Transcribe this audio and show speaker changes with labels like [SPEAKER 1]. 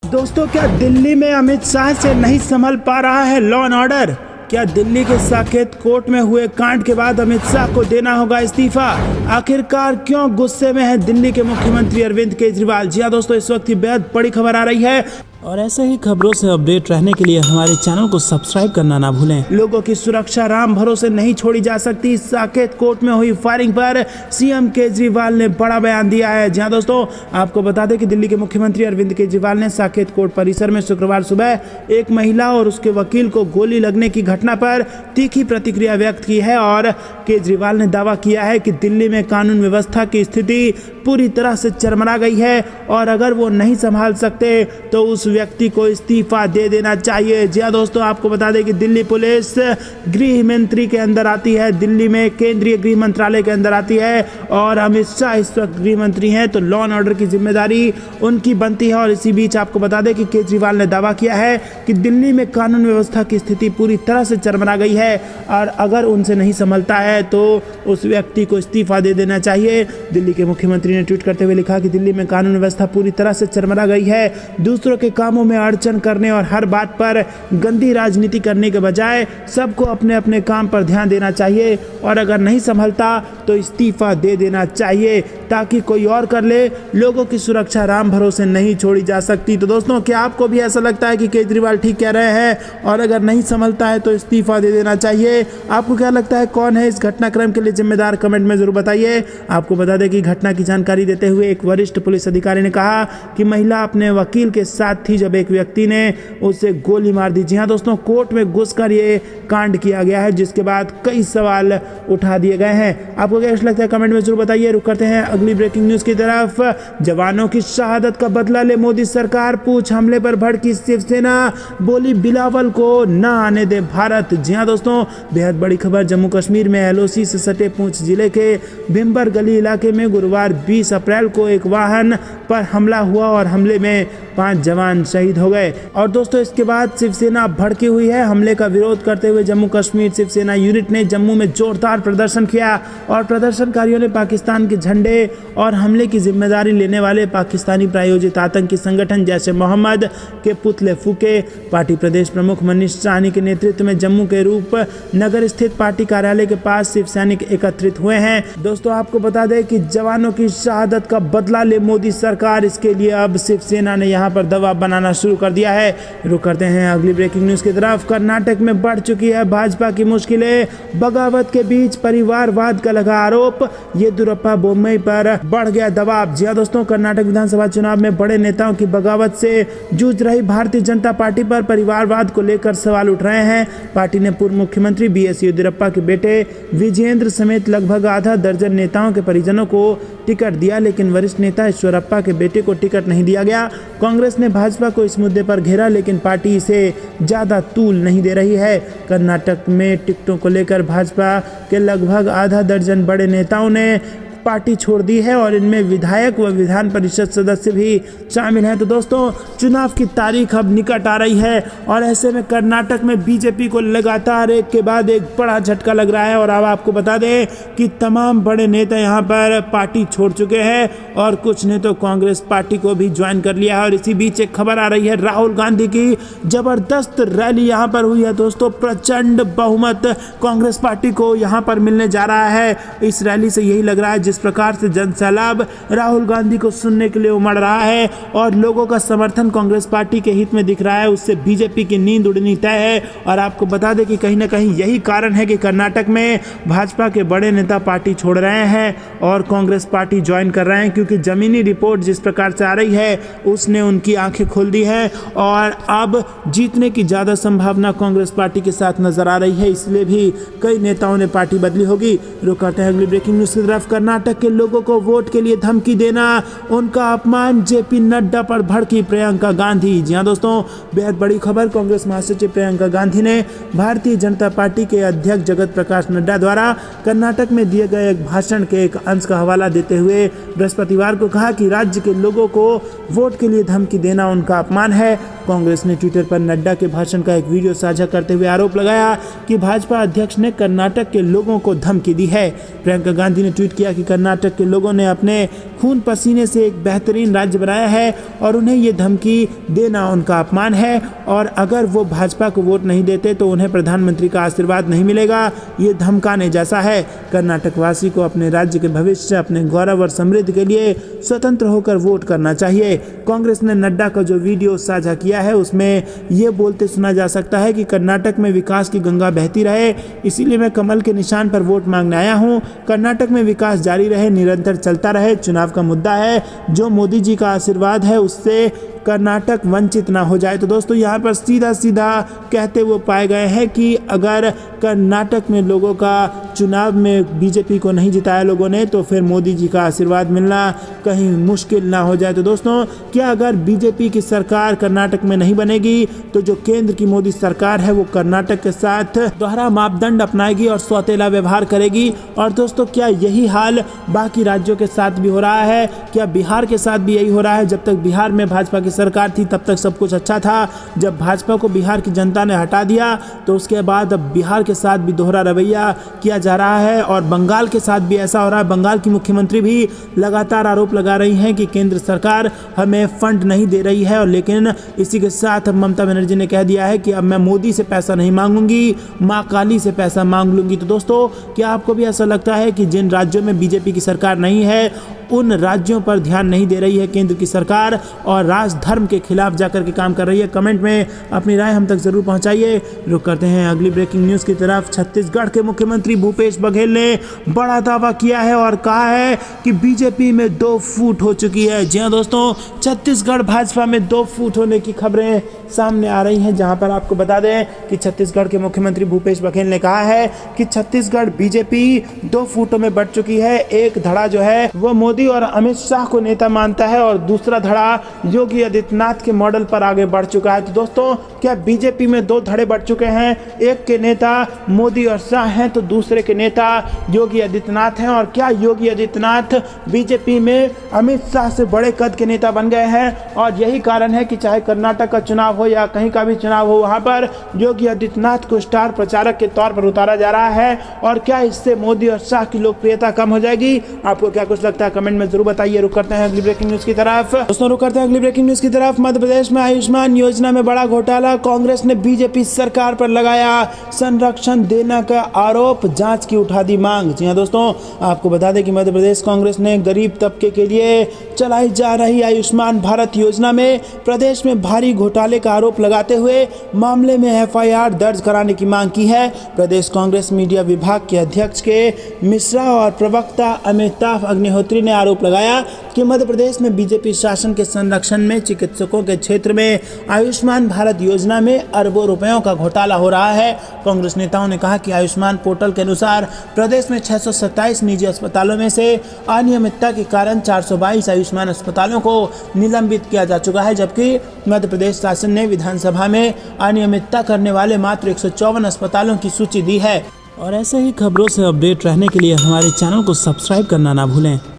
[SPEAKER 1] दोस्तों, क्या दिल्ली में अमित शाह से नहीं संभल पा रहा है लॉ एंड ऑर्डर? क्या दिल्ली के साकेत कोर्ट में हुए कांड के बाद अमित शाह को देना होगा इस्तीफा? आखिरकार क्यों गुस्से में है दिल्ली के मुख्यमंत्री अरविंद केजरीवाल? जी हां दोस्तों, इस वक्त की बेहद बड़ी खबर आ रही है और ऐसे ही खबरों से अपडेट रहने के लिए हमारे चैनल को सब्सक्राइब करना ना भूलें। लोगों की सुरक्षा राम भरोसे नहीं छोड़ी जा सकती। साकेत कोर्ट में हुई फायरिंग पर सीएम केजरीवाल ने बड़ा बयान दिया है। जी हां दोस्तों, आपको बता दें कि दिल्ली के मुख्यमंत्री अरविंद केजरीवाल ने साकेत कोर्ट परिसर में शुक्रवार सुबह एक महिला और उसके वकील को गोली लगने की घटना पर तीखी प्रतिक्रिया व्यक्त की है और केजरीवाल ने दावा किया है कि दिल्ली में कानून व्यवस्था की स्थिति पूरी तरह से चरमरा गई है और अगर वो नहीं संभाल सकते तो उस व्यक्ति को इस्तीफा दे देना चाहिए। जी हां दोस्तों, आपको बता दें कि दिल्ली पुलिस गृह मंत्री के अंदर आती है, दिल्ली में केंद्रीय गृह मंत्रालय के अंदर आती है और अमित शाह इस वक्त गृह मंत्री हैं, तो लॉ एंड ऑर्डर की जिम्मेदारी उनकी बनती है। और इसी बीच आपको बता दें कि केजरीवाल ने दावा किया है कि दिल्ली में कानून व्यवस्था की स्थिति पूरी तरह से चरमरा गई है और अगर उनसे नहीं संभलता है तो उस व्यक्ति को इस्तीफा दे देना चाहिए। दिल्ली के मुख्यमंत्री ने ट्वीट करते हुए लिखा कि दिल्ली में कानून व्यवस्था पूरी तरह से चरमरा गई है। दूसरों के कामों में अड़चन करने और हर बात पर गंदी राजनीति करने के बजाय सबको अपने अपने काम पर ध्यान देना चाहिए और अगर नहीं संभलता तो इस्तीफा दे देना चाहिए ताकि कोई और कर ले। लोगों की सुरक्षा राम भरोसे नहीं छोड़ी जा सकती। तो दोस्तों, क्या आपको भी ऐसा लगता है कि केजरीवाल ठीक कह रहे हैं और अगर नहीं संभलता है तो इस्तीफा दे देना चाहिए? आपको क्या लगता है कौन है इस घटनाक्रम के लिए जिम्मेदार? कमेंट में जरूर बताइए। आपको बता दें कि घटना की जानकारी देते हुए एक वरिष्ठ पुलिस अधिकारी ने कहा कि महिला अपने वकील के साथ थी जब एक व्यक्ति ने उसे गोली मार दी। जी हां दोस्तों, कोर्ट में घुसकर ये कांड किया गया है जिसके बाद कई सवाल उठा दिए गए हैं। आपको क्या लगता है कमेंट में जरूर बताइए। रुक करते हैं अगली ब्रेकिंग न्यूज की तरफ। जवानों की शहादत का बदला ले मोदी सरकार, पूंछ हमले पर भड़की शिवसेना, बोली बिलावल को न आने दे भारत। जी हां दोस्तों, बेहद बड़ी खबर। जम्मू कश्मीर में एलओसी से सटे पूंछ जिले के भिम्बर गली इलाके में गुरुवार 20 अप्रैल को एक वाहन पर हमला हुआ और हमले में 5 जवान शहीद हो गए। और दोस्तों, इसके बाद शिवसेना भड़की हुई है। हमले का विरोध करते हुए जम्मू कश्मीर शिवसेना यूनिट ने जम्मू में जोरदार प्रदर्शन किया और प्रदर्शनकारियों ने पाकिस्तान के झंडे और हमले की जिम्मेदारी लेने वाले पाकिस्तानी प्रायोजित आतंकी संगठन जैश ए मोहम्मद के पुतले फूके। पार्टी प्रदेश प्रमुख मनीष साहनी के नेतृत्व में जम्मू के रूप नगर स्थित पार्टी कार्यालय के पास शिव सैनिक एकत्रित हुए हैं। दोस्तों, आपको बता दें कि जवानों की शहादत का बदला ले मोदी सरकार, इसके लिए अब शिवसेना ने यहाँ पर दबाव बनाना शुरू कर दिया है। रुक करते हैं अगली ब्रेकिंग न्यूज की तरफ। कर्नाटक में बढ़ चुकी है भाजपा की मुश्किलें, बगावत के बीच परिवारवाद का लगा आरोप, येदियुरप्पा बोम्मई पर बढ़ गया दबाव। जी हां दोस्तों, कर्नाटक विधानसभा चुनाव में बड़े नेताओं की बगावत से जूझ रही भारतीय जनता पार्टी पर परिवारवाद को लेकर सवाल उठ रहे हैं। पार्टी ने पूर्व मुख्यमंत्री बीएस येदियुरप्पा के बेटे विजेंद्र समेत लगभग आधा दर्जन नेताओं के परिजनों को टिकट दिया, लेकिन वरिष्ठ नेता ईश्वरप्पा के बेटे को टिकट नहीं दिया गया। कांग्रेस ने भाजपा को इस मुद्दे पर घेरा, लेकिन पार्टी इसे ज्यादा तूल नहीं दे रही है। कर्नाटक में टिकटों को लेकर भाजपा के लगभग आधा दर्जन बड़े नेताओं ने पार्टी छोड़ दी है और इनमें विधायक व विधान परिषद सदस्य भी शामिल हैं। तो दोस्तों, चुनाव की तारीख अब निकट आ रही है और ऐसे में कर्नाटक में बीजेपी को लगातार एक के बाद एक बड़ा झटका लग रहा है। और अब आपको बता दें कि तमाम बड़े नेता यहां पर पार्टी छोड़ चुके हैं और कुछ ने तो कांग्रेस पार्टी को भी ज्वाइन कर लिया है। और इसी बीच एक खबर आ रही है, राहुल गांधी की जबरदस्त रैली यहां पर हुई है। दोस्तों, प्रचंड बहुमत कांग्रेस पार्टी को यहां पर मिलने जा रहा है। इस रैली से यही लग रहा है जिस प्रकार से जनसैलाब राहुल गांधी को सुनने के लिए उमड़ रहा है और लोगों का समर्थन कांग्रेस पार्टी के हित में दिख रहा है, उससे बीजेपी की नींद उड़नी तय है। और आपको बता दें कि कहीं ना कहीं यही कारण है कि कर्नाटक में भाजपा के बड़े नेता पार्टी छोड़ रहे हैं और कांग्रेस पार्टी ज्वाइन कर रहे हैं, क्योंकि जमीनी रिपोर्ट जिस प्रकार से आ रही है उसने उनकी आंखें खोल दी है और अब जीतने की ज्यादा संभावना कांग्रेस पार्टी के साथ नजर आ रही है। इसलिए भी कई नेताओं ने पार्टी बदली होगी। रुक करते हैं अगली ब्रेकिंग न्यूज की तरफ। कर्नाटक के लोगों को वोट के लिए धमकी देना, उनका अपमान, जेपी नड्डा पर भड़की प्रियंका गांधी। जी हां दोस्तों, बेहद बड़ी खबर। कांग्रेस महासचिव प्रियंका गांधी ने भारतीय जनता पार्टी के अध्यक्ष जगत प्रकाश नड्डा द्वारा कर्नाटक में दिए गए एक भाषण के एक अंश का हवाला देते हुए बृहस्पतिवार को कहा कि राज्य के लोगों को वोट के लिए धमकी देना उनका अपमान है। कांग्रेस ने ट्विटर पर नड्डा के भाषण का एक वीडियो साझा करते हुए आरोप लगाया कि भाजपा अध्यक्ष ने कर्नाटक के लोगों को धमकी दी है। प्रियंका गांधी ने ट्वीट किया कि कर्नाटक के लोगों ने अपने खून पसीने से एक बेहतरीन राज्य बनाया है और उन्हें ये धमकी देना उनका अपमान है, और अगर वो भाजपा को वोट नहीं देते तो उन्हें प्रधानमंत्री का आशीर्वाद नहीं मिलेगा। ये धमकाने जैसा है। कर्नाटक वासी को अपने राज्य के भविष्य, अपने गौरव और समृद्धि के लिए स्वतंत्र होकर वोट करना चाहिए। कांग्रेस ने नड्डा का जो वीडियो साझा किया है उसमें ये बोलते सुना जा सकता है कि कर्नाटक में विकास की गंगा बहती रहे, इसीलिए मैं कमल के निशान पर वोट मांगने आया हूँ। कर्नाटक में विकास जारी रहे, निरंतर चलता रहे। चुनाव का मुद्दा है, जो मोदी जी का आशीर्वाद है उससे कर्नाटक वंचित ना हो जाए। तो दोस्तों यहाँ पर सीधा सीधा कहते हुए पाए गए हैं कि अगर कर्नाटक में लोगों का चुनाव में बीजेपी को नहीं जिताया लोगों ने तो फिर मोदी जी का आशीर्वाद मिलना कहीं मुश्किल ना हो जाए। तो दोस्तों क्या अगर बीजेपी की सरकार कर्नाटक में नहीं बनेगी तो जो केंद्र की मोदी सरकार है वो कर्नाटक के साथ दोहरा मापदंड अपनाएगी और सौतेला व्यवहार करेगी। और दोस्तों क्या यही हाल बाकी राज्यों के साथ भी हो रहा है? क्या बिहार के साथ भी यही हो रहा है? जब तक बिहार में भाजपा की सरकार थी तब तक सब कुछ अच्छा था। जब भाजपा को बिहार की जनता ने हटा दिया तो उसके बाद अब बिहार के साथ भी दोहरा रवैया किया जा रहा है और बंगाल के साथ भी ऐसा हो रहा है। बंगाल की मुख्यमंत्री भी लगातार आरोप लगा रही हैं कि केंद्र सरकार हमें फंड नहीं दे रही है, और लेकिन इसी के साथ अब ममता बनर्जी ने कह दिया है कि अब मैं मोदी से पैसा नहीं मांगूंगी, माँ काली से पैसा मांग लूंगी। तो दोस्तों क्या आपको भी ऐसा लगता है कि जिन राज्यों में बीजेपी की सरकार नहीं है उन राज्यों पर ध्यान नहीं दे रही है केंद्र की सरकार और राजधर्म के खिलाफ जाकर के काम कर रही है? कमेंट में अपनी राय हम तक जरूर पहुंचाइए। रुक करते हैं अगली ब्रेकिंग न्यूज़ की तरफ। छत्तीसगढ़ के मुख्यमंत्री भूपेश बघेल ने बड़ा दावा किया है और कहा है कि बीजेपी में 2 फूट हो चुकी है। जी हाँ दोस्तों, छत्तीसगढ़ भाजपा में 2 फूट होने की खबरें सामने आ रही हैं, जहां पर आपको बता दें कि छत्तीसगढ़ के मुख्यमंत्री भूपेश बघेल ने कहा है कि छत्तीसगढ़ बीजेपी 2 फूटों में बंट चुकी है। एक धड़ा जो है वो मोदी और अमित शाह को नेता मानता है और दूसरा धड़ा योगी आदित्यनाथ के मॉडल पर आगे बढ़ चुका है। तो दोस्तों क्या बीजेपी में 2 धड़े बढ़ चुके हैं? एक के नेता मोदी और शाह हैं तो दूसरे के नेता योगी आदित्यनाथ हैं। और क्या योगी आदित्यनाथ बीजेपी में अमित शाह से बड़े कद के नेता बन गए हैं? और यही कारण है कि चाहे कर्नाटक का चुनाव हो या कहीं का भी चुनाव हो, वहां पर योगी आदित्यनाथ को स्टार प्रचारक के तौर पर उतारा जा रहा है। और क्या इससे मोदी और शाह की लोकप्रियता कम हो जाएगी? आपको क्या कुछ लगता है कमेंट में जरूर बताइए। रुक करते हैं अगली ब्रेकिंग न्यूज़ की तरफ। दोस्तों रुक करते हैं अगली ब्रेकिंग न्यूज़ की तरफ। मध्य प्रदेश में आयुष्मान योजना में बड़ा घोटाला, कांग्रेस ने बीजेपी सरकार पर लगाया संरक्षण देने का आरोप, जांच की उठा दी मांग। जी हां दोस्तों, आपको बता दें कि मध्य प्रदेश कांग्रेस ने गरीब तबके के लिए चलाई जा रही आयुष्मान भारत योजना में प्रदेश में भारी घोटाले का आरोप लगाते हुए मामले में एफआईआर दर्ज कराने की मांग की है। प्रदेश कांग्रेस मीडिया विभाग के अध्यक्ष के मिश्रा और प्रवक्ता अमिताभ अग्निहोत्री ने आरोप लगाया कि मध्य प्रदेश में बीजेपी शासन के संरक्षण में चिकित्सकों के क्षेत्र में आयुष्मान भारत योजना में अरबों रुपयों का घोटाला हो रहा है। कांग्रेस नेताओं ने कहा कि आयुष्मान पोर्टल के अनुसार प्रदेश में 627 निजी अस्पतालों में से अनियमितता के कारण 422 आयुष्मान अस्पतालों को निलंबित किया जा चुका है, जबकि मध्य प्रदेश शासन ने विधानसभा में अनियमितता करने वाले मात्र 154 अस्पतालों की सूची दी है। और ऐसे ही खबरों से अपडेट रहने के लिए हमारे चैनल को सब्सक्राइब करना ना भूलें।